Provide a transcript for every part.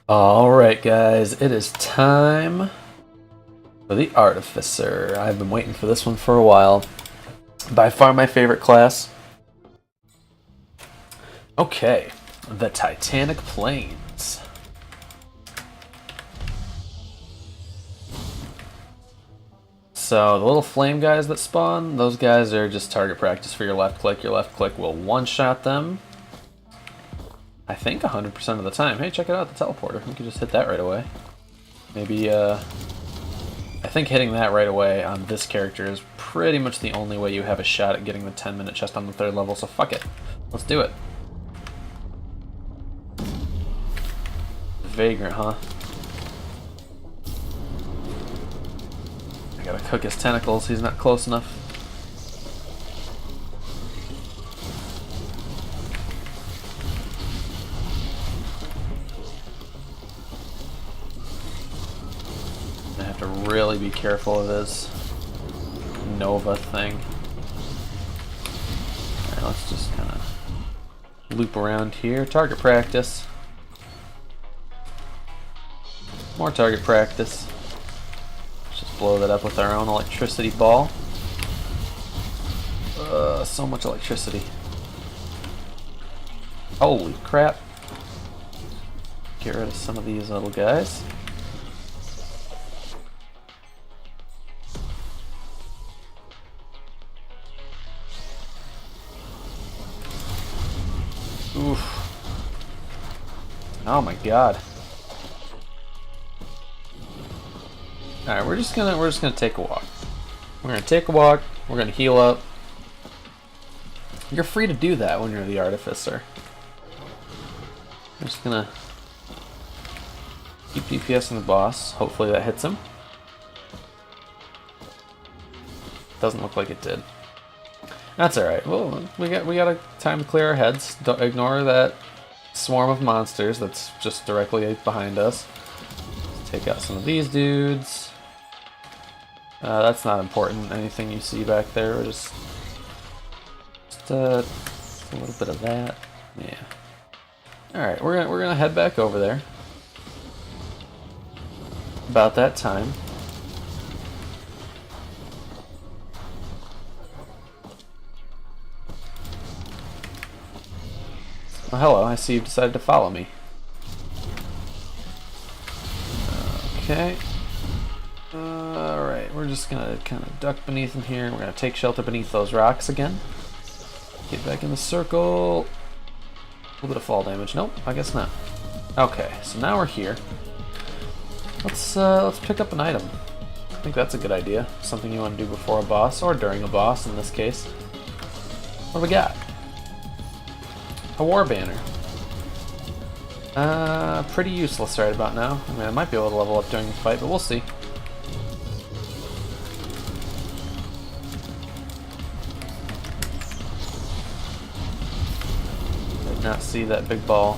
Alright guys, it is time for the Artificer. I've been waiting for this one for a while. By far my favorite class. Okay, the Titanic Plains. So the little flame guys that spawn, those guys are just target practice for your left click. Your left click will one-shot them. I think 100% of the time. Hey, check it out, the teleporter. We can just hit that right away. Maybe, I think hitting that right away on this character is pretty much the only way you have a shot at getting the 10-minute chest on the 3rd level, so fuck it. Let's do it. Vagrant, huh? I gotta cook his tentacles, he's not close enough. I have to really be careful of his Nova thing. Alright, let's just kind of loop around here. Target practice. More target practice. Let's just blow that up with our own electricity ball. So much electricity. Holy crap. Get rid of some of these little guys. Oof. Oh my god. Alright, we're just gonna take a walk. We're gonna take a walk, we're gonna heal up. You're free to do that when you're the Artificer. I'm just gonna keep DPSing the boss. Hopefully that hits him. Doesn't look like it did. That's alright. Well, we got a time to clear our heads. Don't ignore that swarm of monsters that's just directly behind us. Let's take out some of these dudes. That's not important. Anything you see back there, just a little bit of that. Yeah. All right, we're gonna head back over there. About that time. Oh, hello. I see you've decided to follow me. Okay. Alright, we're just gonna kind of duck beneath him here. We're gonna take shelter beneath those rocks again. Get back in the circle. A little bit of fall damage. Nope, I guess not. Okay, so now we're here. Let's pick up an item. I think that's a good idea. Something you want to do before a boss, or during a boss in this case. What do we got? A war banner. Pretty useless right about now. I mean, I might be able to level up during the fight, but we'll see. Did not see that big ball.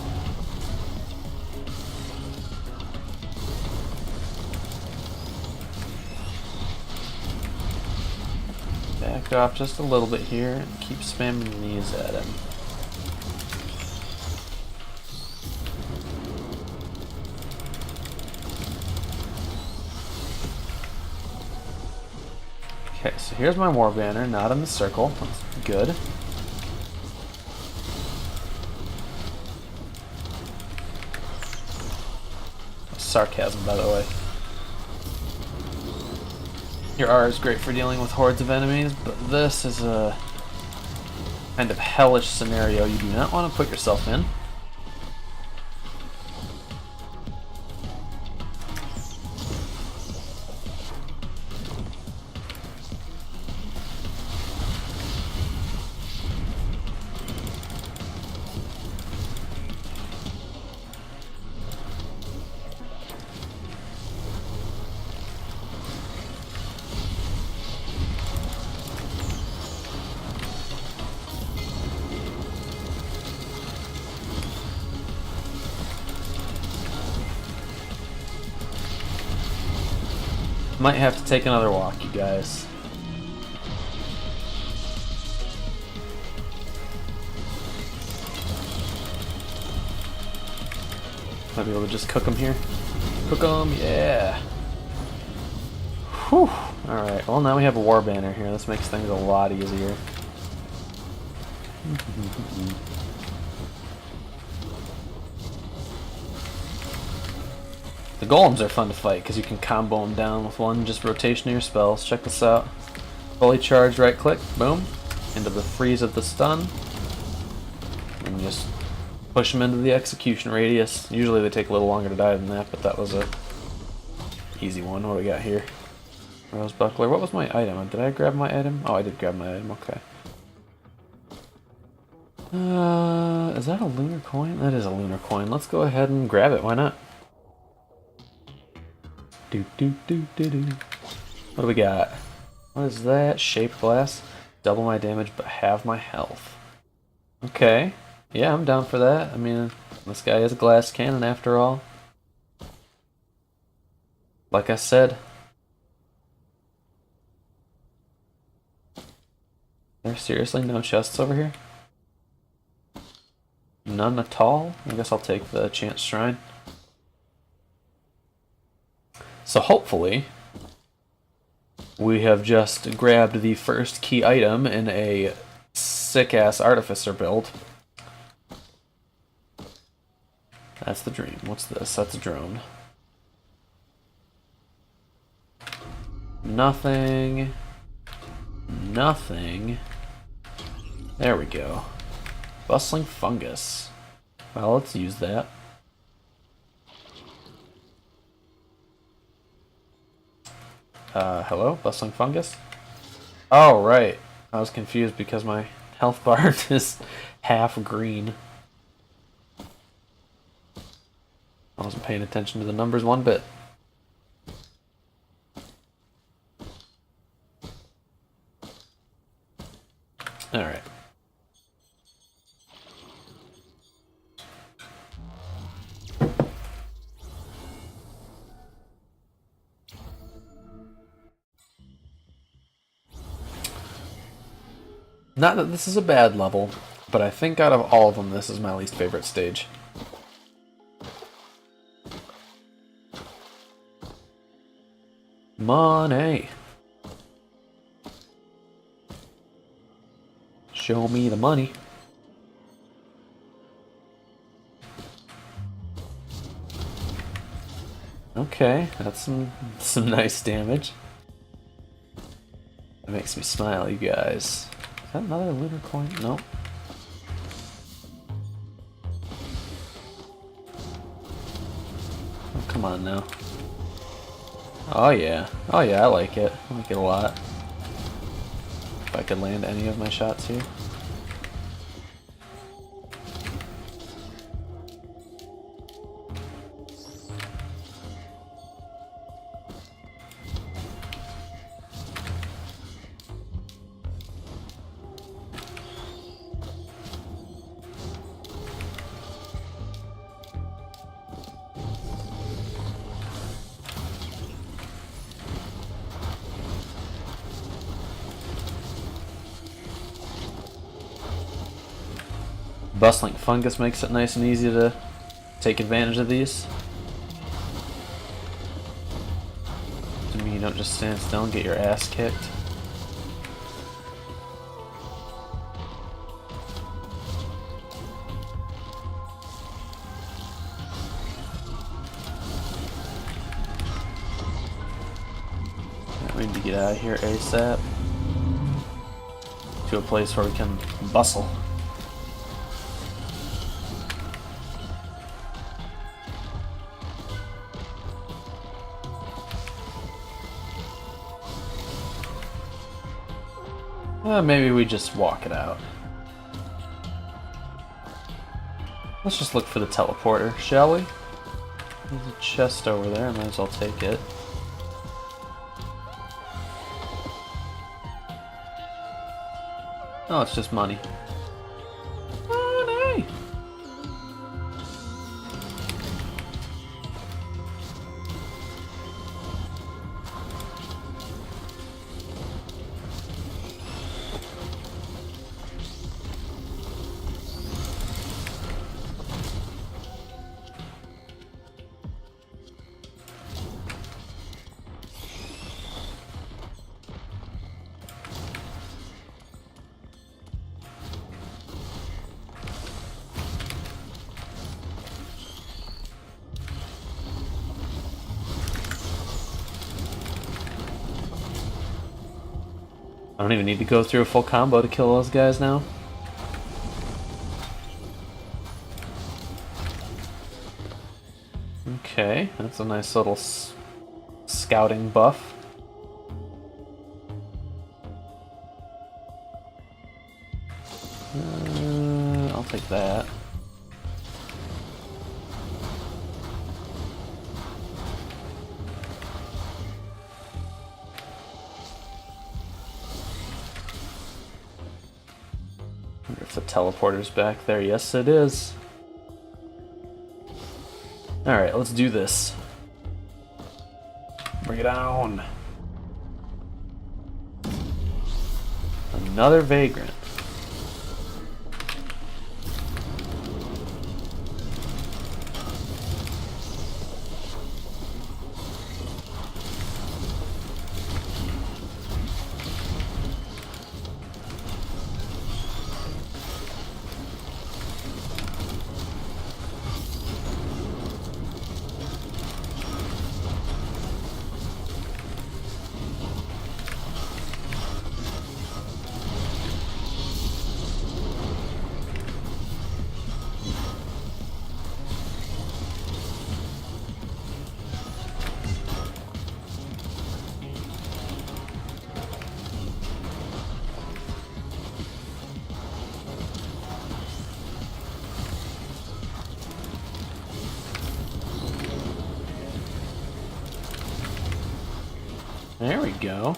Back off just a little bit here and keep spamming these at him. Okay, so here's my war banner, not in the circle. That's good. Sarcasm, by the way. Your R is great for dealing with hordes of enemies, but this is a kind of hellish scenario you do not want to put yourself in. Might have to take another walk, you guys. Might be able to just cook them here. Cook them, yeah. Whew. Alright, well now we have a war banner here. This makes things a lot easier. The golems are fun to fight because you can combo them down with one just rotation of your spells. Check this out. Fully charged, right click, boom, into the freeze of the stun. And just push them into the execution radius. Usually they take a little longer to die than that, but that was a easy one. What do we got here? Rose buckler. What was my item? Did I grab my item? Oh, I did grab my item. Okay. Is that a lunar coin? That is a lunar coin. Let's go ahead and grab it. Why not? Do do do do do. What do we got? What is that? Shaped glass. Double my damage, but halve my health. Okay. Yeah, I'm down for that. I mean, this guy is a glass cannon after all. Like I said. There's seriously no chests over here? None at all? I guess I'll take the Chance Shrine. So hopefully, we have just grabbed the first key item in a sick-ass Artificer build. That's the dream. What's this? That's a drone. Nothing. Nothing. There we go. Bustling fungus. Well, let's use that. Hello? Bustling fungus? Oh, right. I was confused because my health bar is half green. I wasn't paying attention to the numbers one bit. Alright. Not that this is a bad level, but I think out of all of them, this is my least favorite stage. Money! Show me the money. Okay, that's some nice damage. That makes me smile, you guys. Is that another lunar coin? Nope. Oh, come on now. Oh yeah. Oh yeah, I like it. I like it a lot. If I could land any of my shots here. Bustling fungus makes it nice and easy to take advantage of these. I mean, you don't just stand still and get your ass kicked. We need to get out of here ASAP to a place where we can bustle. Maybe we just walk it out. Let's just look for the teleporter, shall we? There's a chest over there, I might as well take it. Oh, it's just money. Money! I don't even need to go through a full combo to kill those guys now. Okay, that's a nice little scouting buff. I'll take that. Wonder if the teleporter's back there. Yes, it is. Alright, let's do this. Bring it on. Another Vagrant. There we go.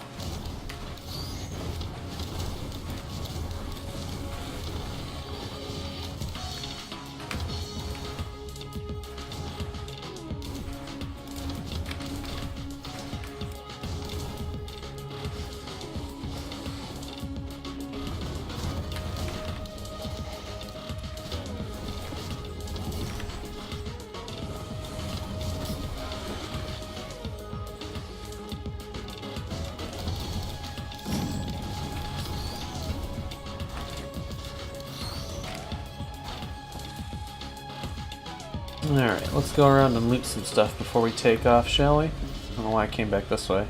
Alright, let's go around and loot some stuff before we take off, shall we? I don't know why I came back this way.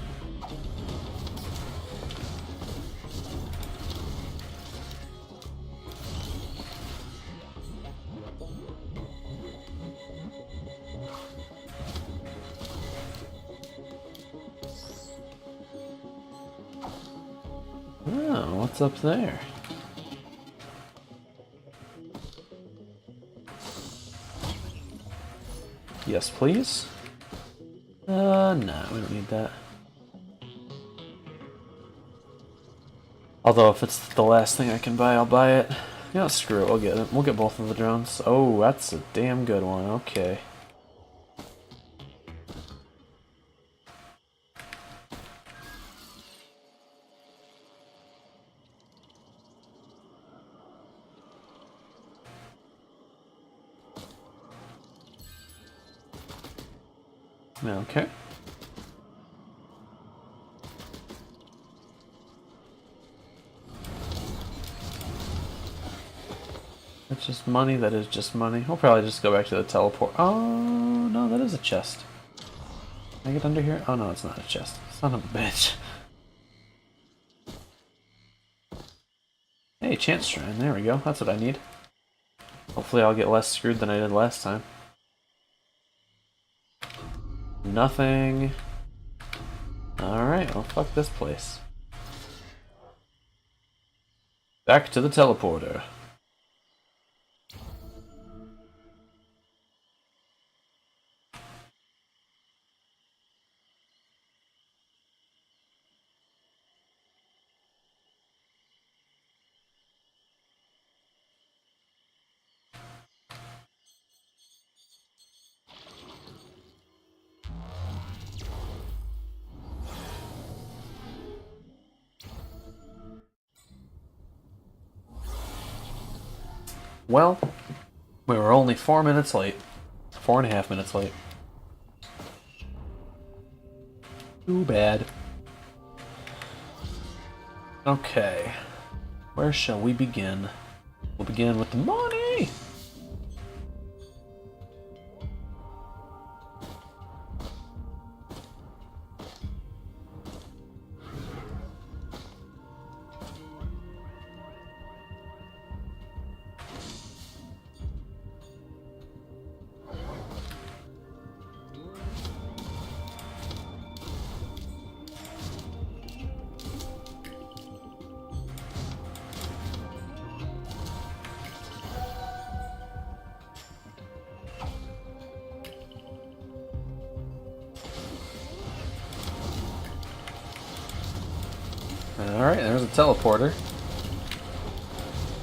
Oh, what's up there? Yes, please. Nah, we don't need that. Although if it's the last thing I can buy, I'll buy it. Yeah, screw it, we'll get it. We'll get both of the drones. Oh, that's a damn good one, okay. Okay. That's just money, that is just money. We'll probably just go back to the teleport. Oh, no, that is a chest. Can I get under here? Oh, no, it's not a chest. Son of a bitch. Hey, chance shrine. There we go. That's what I need. Hopefully I'll get less screwed than I did last time. Nothing. Alright, well, fuck this place. Back to the teleporter. Well, we were only 4 minutes late. 4.5 minutes late. Too bad. Okay. Where shall we begin? We'll begin with the money! Alright, there's a teleporter.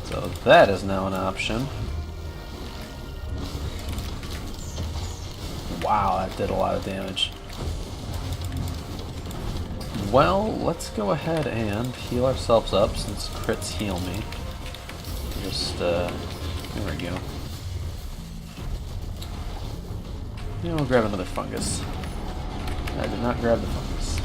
So that is now an option. Wow, that did a lot of damage. Well, let's go ahead and heal ourselves up since crits heal me. Just, there we go. Yeah, we'll grab another fungus. I did not grab the fungus.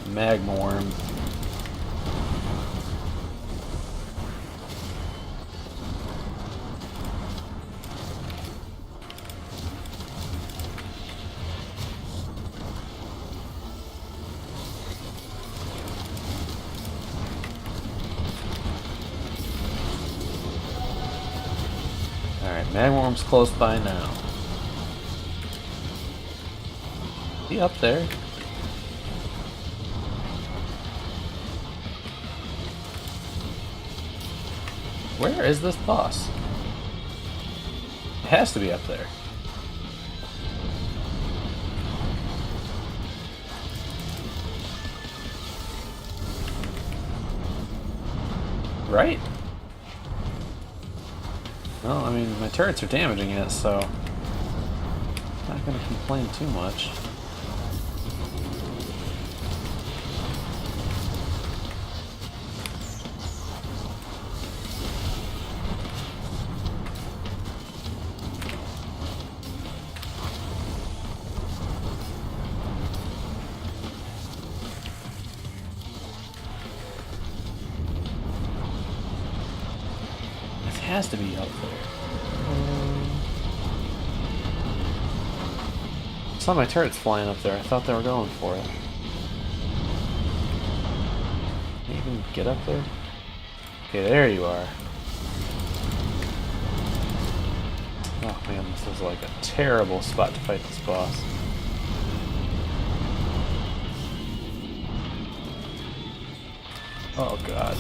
Magma worm. Alright, magworm's close by now. Is he up there? Where is this boss? It has to be up there. Right? Well, I mean, my turrets are damaging it, so I'm not going to complain too much. It has to be up there. I saw my turrets flying up there. I thought they were going for it. Can you even get up there? Okay, there you are. Oh man, this is like a terrible spot to fight this boss. Oh god.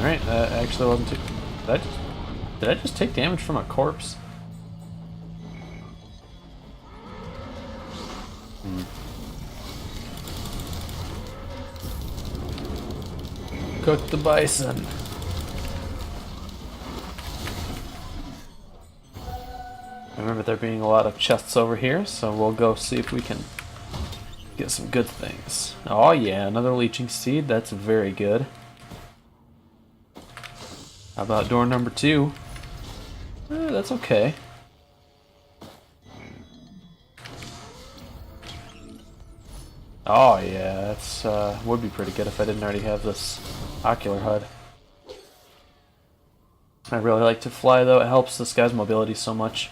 Alright, that actually wasn't too... Did I just take damage from a corpse? Cook the bison. I remember there being a lot of chests over here, so we'll go see if we can get some good things. Oh yeah, another leeching seed. That's very good. How about door number 2? That's okay. Oh yeah, that's would be pretty good if I didn't already have this ocular HUD. I really like to fly though, it helps this guy's mobility so much.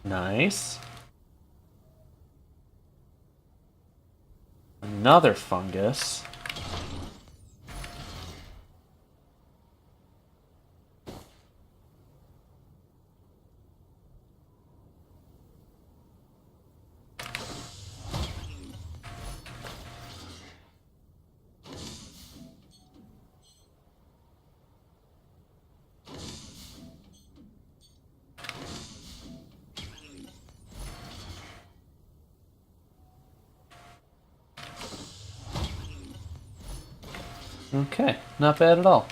Nice. Another fungus. Okay, not bad at all.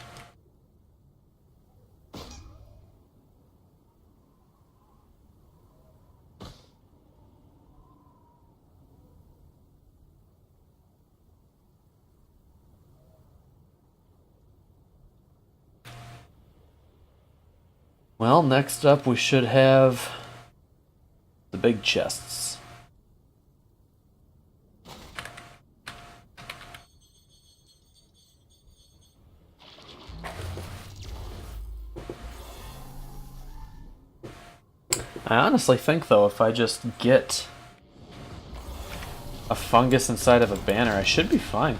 Well, next up we should have the big chests. I honestly think, though, if I just get a fungus inside of a banner, I should be fine.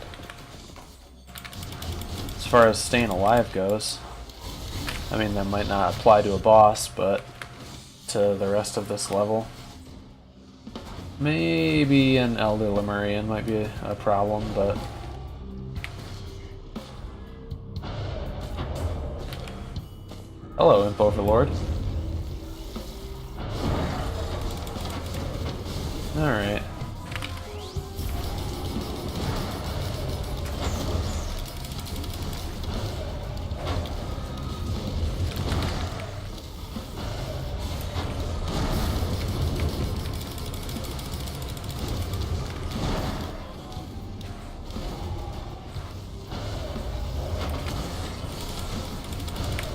As far as staying alive goes. I mean, that might not apply to a boss, but to the rest of this level. Maybe an Elder Lemurian might be a problem, but... Hello, Imp Overlord. Alright.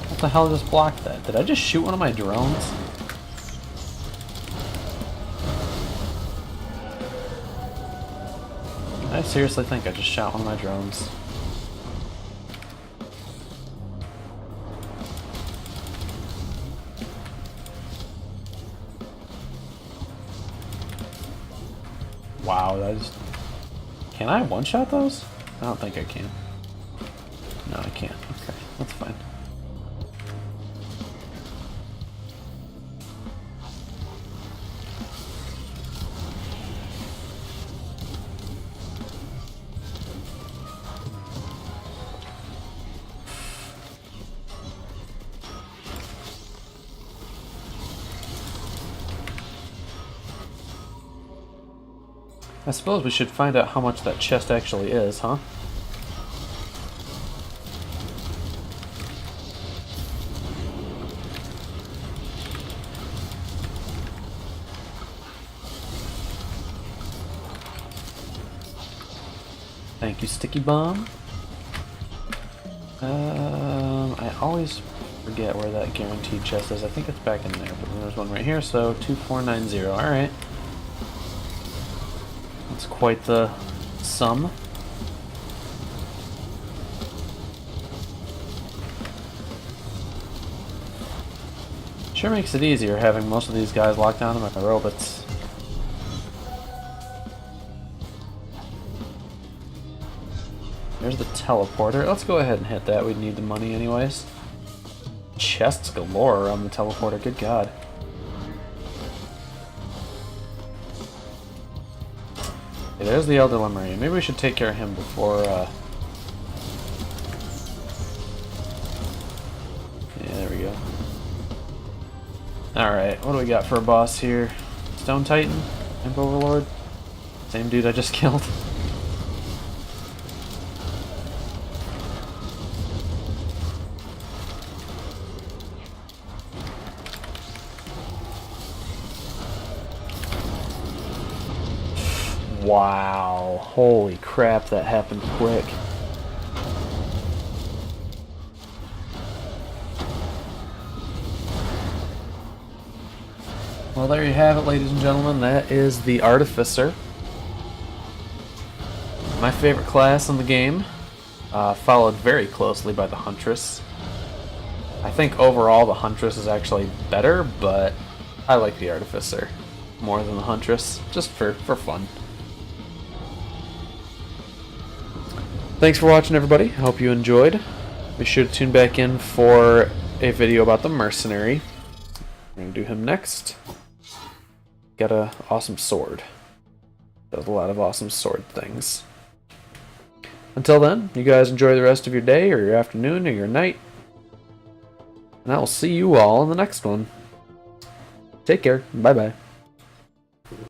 What the hell just blocked that? Did I just shoot one of my drones? I seriously think I just shot one of my drones. Wow, that is... Can I one-shot those? I don't think I can. No, I can't. Okay, that's fine. I suppose we should find out how much that chest actually is, huh? Thank you, Sticky Bomb. I always forget where that guaranteed chest is. I think it's back in there, but then there's one right here, so 2490. Alright. That's quite the sum. Sure makes it easier having most of these guys locked down to my robots. There's the teleporter. Let's go ahead and hit that. We'd need the money anyways. Chests galore around the teleporter. Good God. Okay, there's the Elder Lemurian. Maybe we should take care of him before... Yeah, there we go. Alright, what do we got for a boss here? Stone Titan? Imp Overlord? Same dude I just killed. Wow, holy crap, that happened quick. Well, there you have it, ladies and gentlemen. That is the Artificer. My favorite class in the game, followed very closely by the Huntress. I think overall the Huntress is actually better, but I like the Artificer more than the Huntress, just for fun. Thanks for watching, everybody. I hope you enjoyed. Be sure to tune back in for a video about the Mercenary. We're going to do him next. Got an awesome sword. Does a lot of awesome sword things. Until then, you guys enjoy the rest of your day, or your afternoon, or your night. And I will see you all in the next one. Take care. Bye-bye.